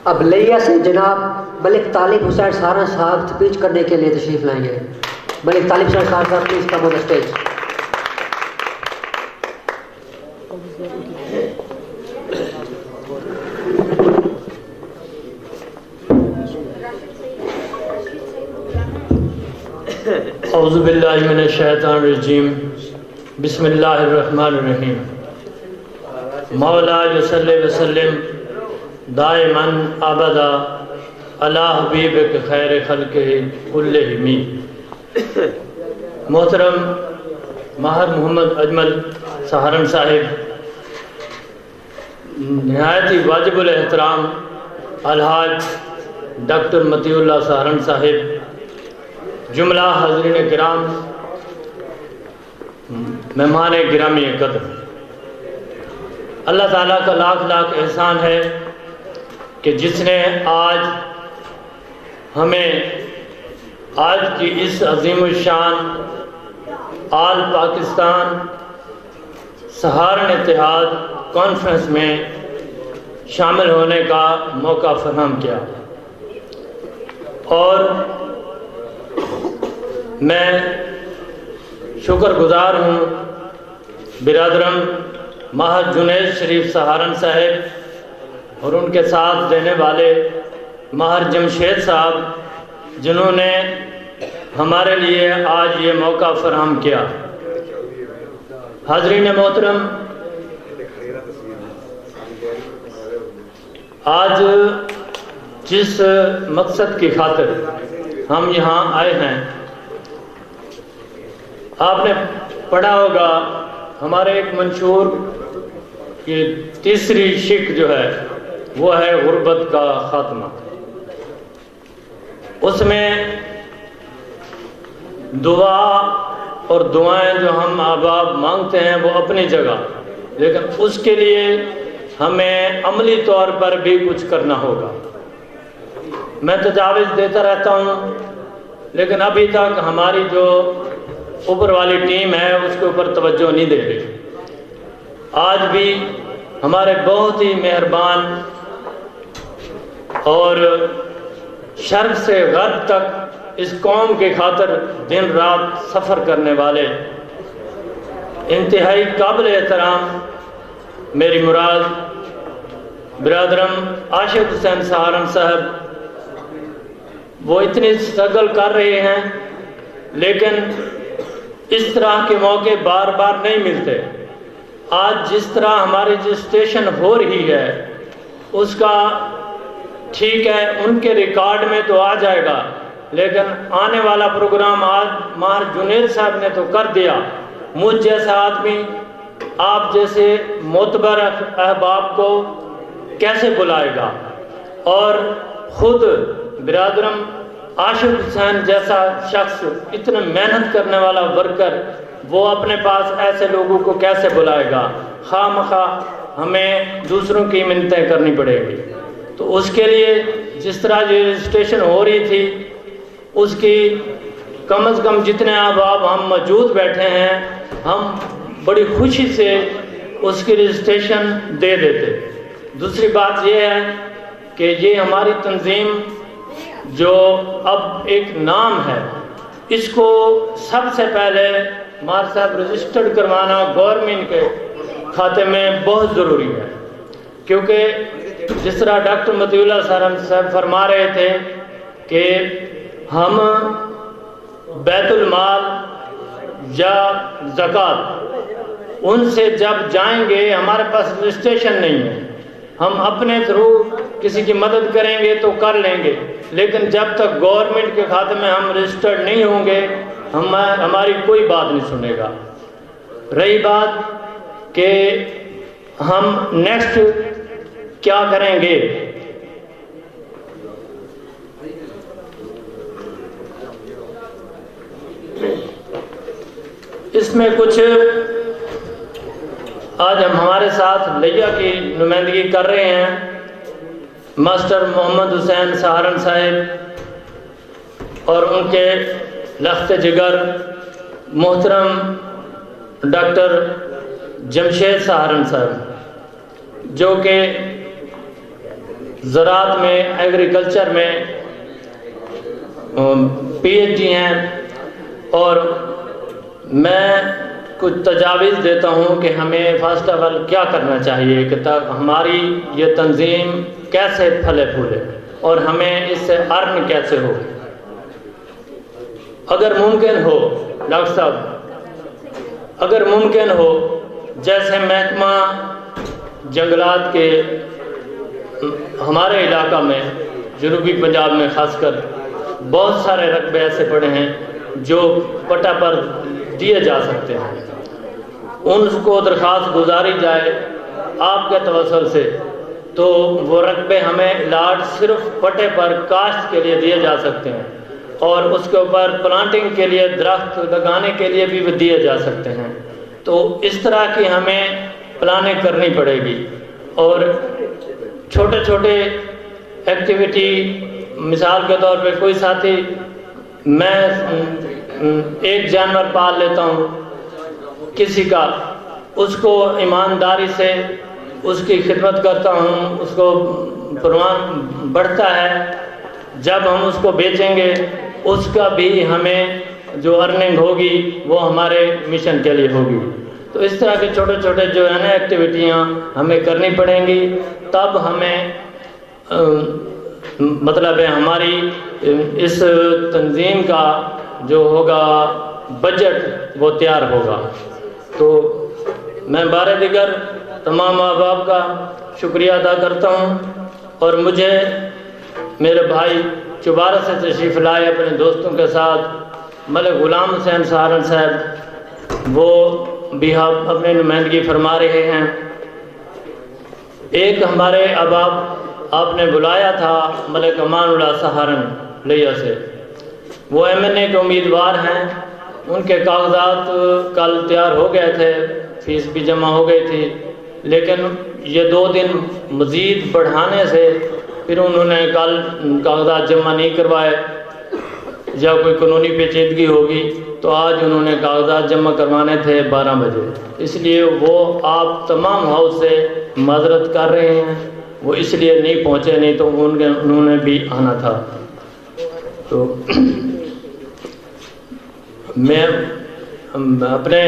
اب لیا سے جناب ملک طالب حسین سہارن صاحب اسپیچ کرنے کے لیے تشریف لائیں گے. ملک طالب حسین سہارن صاحب please come on the stage. اعوذ باللہ من الشیطان الرجیم. بسم اللہ الرحمن الرحیم. مولا صلی وسلم دائماً ابدا علی حبیبک خیر خلقہ کلہم. محترم ماہر محمد اجمل سہارن صاحب، نہایت ہی واجب الاحترام الحاج ڈاکٹر مطیع اللہ سہارن صاحب، جملہ حاضرین کرام، مہمان گرامی قدر، اللہ تعالیٰ کا لاکھ لاکھ احسان ہے کہ جس نے آج ہمیں آج کی اس عظیم الشان آل پاکستان سہارن اتحاد کانفرنس میں شامل ہونے کا موقع فراہم کیا. اور میں شکر گزار ہوں برادرم ماہر جنید شریف سہارن صاحب اور ان کے ساتھ دینے والے ماہر جمشید صاحب، جنہوں نے ہمارے لیے آج یہ موقع فراہم کیا. حاضرین محترم، آج جس مقصد کی خاطر ہم یہاں آئے ہیں، آپ نے پڑھا ہوگا ہمارے ایک منشور یہ تیسری شک جو ہے وہ ہے غربت کا خاتمہ. اس میں دعا اور دعائیں جو ہم احباب مانگتے ہیں وہ اپنی جگہ، لیکن اس کے لیے ہمیں عملی طور پر بھی کچھ کرنا ہوگا. میں تجاویز دیتا رہتا ہوں، لیکن ابھی تک ہماری جو اوپر والی ٹیم ہے اس کے اوپر توجہ نہیں دے رہی. آج بھی ہمارے بہت ہی مہربان اور شرق سے غرب تک اس قوم کے خاطر دن رات سفر کرنے والے انتہائی قابل احترام میری مراد برادرم عاشق حسین سہارن صاحب، وہ اتنی سٹرگل کر رہے ہیں، لیکن اس طرح کے موقع بار بار نہیں ملتے. آج جس طرح ہماری جو اسٹیشن ہو رہی ہے اس کا ٹھیک ہے ان کے ریکارڈ میں تو آ جائے گا، لیکن آنے والا پروگرام آج ماہر جنید صاحب نے تو کر دیا. مجھ جیسا آدمی آپ جیسے معتبر احباب کو کیسے بلائے گا؟ اور خود برادرم عاشق حسین جیسا شخص، اتنا محنت کرنے والا ورکر، وہ اپنے پاس ایسے لوگوں کو کیسے بلائے گا؟ خواہ مخواہ ہمیں دوسروں کی منتیں کرنی پڑے گی. تو اس کے لیے جس طرح یہ رجسٹریشن ہو رہی تھی اس کی کم از کم جتنے احباب ہم موجود بیٹھے ہیں ہم بڑی خوشی سے اس کی رجسٹریشن دے دیتے. دوسری بات یہ ہے کہ یہ ہماری تنظیم جو اب ایک نام ہے، اس کو سب سے پہلے مار صاحب رجسٹرڈ کروانا گورنمنٹ کے کھاتے میں بہت ضروری ہے، کیونکہ جس طرح ڈاکٹر مطیع اللہ صاحب فرما رہے تھے کہ ہم بیت المال یا زکوٰۃ ان سے جب جائیں گے، ہمارے پاس رجسٹریشن نہیں ہے، ہم اپنے تھرو کسی کی مدد کریں گے تو کر لیں گے، لیکن جب تک گورنمنٹ کے کھاتے میں ہم رجسٹرڈ نہیں ہوں گے ہماری کوئی بات نہیں سنے گا. رہی بات کہ ہم نیکسٹ کیا کریں گے، اس میں کچھ آج ہم ہمارے ساتھ لیا کی نمائندگی کر رہے ہیں ماسٹر محمد حسین سہارن صاحب اور ان کے لخت جگر محترم ڈاکٹر جمشید سہارن صاحب، جو کہ زراعت میں، ایگریکلچر میں PhD ہیں، اور میں کچھ تجاویز دیتا ہوں کہ ہمیں فرسٹ آف آل کیا کرنا چاہیے کہ ہماری یہ تنظیم کیسے پھلے پھولے اور ہمیں اس سے ارن کیسے ہو۔ اگر ممکن ہو ڈاکٹر صاحب، اگر ممکن ہو، جیسے محکمہ جنگلات کے ہمارے علاقہ میں جنوبی پنجاب میں خاص کر بہت سارے رقبے ایسے پڑے ہیں جو پٹا پر دیے جا سکتے ہیں، ان کو درخواست گزاری جائے آپ کے توسل سے، تو وہ رقبے ہمیں لاٹ صرف پٹے پر کاشت کے لیے دیے جا سکتے ہیں، اور اس کے اوپر پلانٹنگ کے لیے، درخت لگانے کے لیے بھی دیے جا سکتے ہیں۔ تو اس طرح کی ہمیں پلاننگ کرنی پڑے گی، اور چھوٹے چھوٹے ایکٹیویٹی، مثال کے طور پہ کوئی ساتھی، میں ایک جانور پال لیتا ہوں کسی کا، اس کو ایمانداری سے اس کی خدمت کرتا ہوں، اس کو پروان بڑھتا ہے، جب ہم اس کو بیچیں گے اس کا بھی ہمیں جو ارننگ ہوگی وہ ہمارے مشن کے لیے ہوگی۔ تو اس طرح کے چھوٹے چھوٹے جو ہے نا ایکٹیویٹیاں ہمیں کرنی پڑیں گی، تب ہمیں مطلب ہے ہماری اس تنظیم کا جو ہوگا بجٹ وہ تیار ہوگا۔ تو میں بار دیگر تمام احباب کا شکریہ ادا کرتا ہوں، اور مجھے میرے بھائی چوبارہ سے تشریف لائے اپنے دوستوں کے ساتھ، ملک غلام حسین سہارن صاحب وہ بھی اپنی نمائندگی فرما رہے ہیں۔ ایک ہمارے احباب آپ نے بلایا تھا ملک امان اللہ سہارن لیا سے، وہ MNA کے امیدوار ہیں، ان کے کاغذات کل تیار ہو گئے تھے، فیس بھی جمع ہو گئی تھی، لیکن یہ 2 دن مزید بڑھانے سے پھر انہوں نے کل کاغذات جمع نہیں کروائے، یا کوئی قانونی پیچیدگی ہوگی، تو آج انہوں نے کاغذات جمع کروانے تھے 12 بجے، اس لیے وہ آپ تمام ہاؤس سے معذرت کر رہے ہیں، وہ اس لیے نہیں پہنچے، نہیں تو انہوں نے بھی آنا تھا۔ تو میں اپنے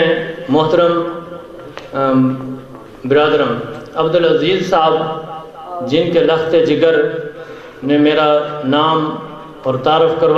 محترم برادرم عبدالعزیز صاحب، جن کے لخت جگر نے میرا نام اور تعارف کروا